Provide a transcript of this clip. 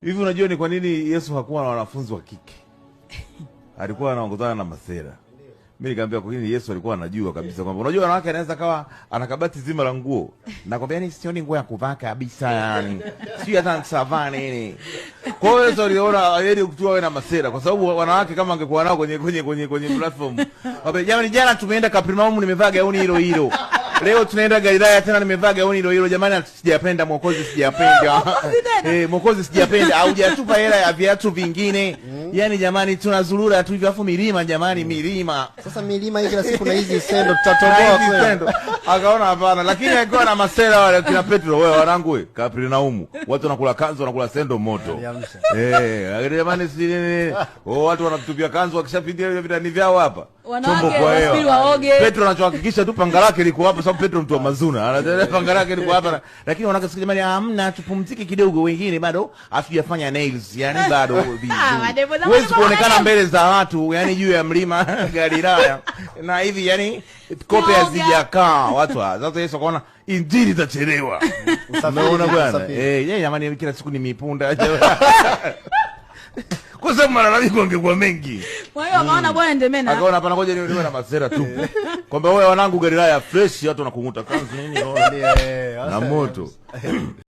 Hivi unajua ni kwa nini Yesu hakuwa na wanafunzi wa kike? Alikuwa anaongozana na masera. Mimi nikamwambia kwa nini Yesu alikuwa anajua kabisa kwamba unajua wanawake anaweza kawa ana kabati zima la nguo. Nakwambia ni sioni nguo ya kuvaa kabisa yani. Sio hata savana nini. Kwa hiyo Yesu aliona yeye kutoa na masera kwa sababu wanawake kama angekuwa nao kwenye platform. Wabe jamani jana tumeenda Kapernaum nimevaa gauni hilo hilo. Leo tunaenda Galilaya tena nimevaa gauni hilo hilo. Jamani sijapenda Mwokozi sijapenda. Mwokozi sijapenda au hujatupa hela ya viatu vingine. Yaani jamani tunazurura tu hivi afu milima jamani milima. Sasa milima hii kila siku na hizi sendo tutatoboa kweli. Akaona hapana lakini alikuwa na masela wale kina Petro wewe wanangu wewe Kapernaum. Watu wanakula kanzu wanakula sendo moto. Jamani si watu wanatupia kanzu wakishapidia vile vitani vyao hapa. Wanawake wasipili waoge. Petro anachohakikisha tu panga lake liko hapa sababu Petro mtu wa mazuna. Anataka panga lake liko hapa lakini wanawake sikia jamani hamna tupumzike kidogo wengine bado hatujafanya nails yani bado vizuri. Huwezi kuonekana mbele za watu yani juu ya mlima Galilaya na hivi yani kope hazijakaa watu. Sasa Yesu akaona injili itachelewa. Umeona bwana? Yeye jamani kila siku ni mipunda. Kwa sababu malalamiko angekuwa mengi. Kwa hiyo akaona bwana ndemena. Akaona hapana ngoja niwe na masera tu. Kwamba wewe wanangu Galilaya fresh watu wanakunguta kanzu nini na moto.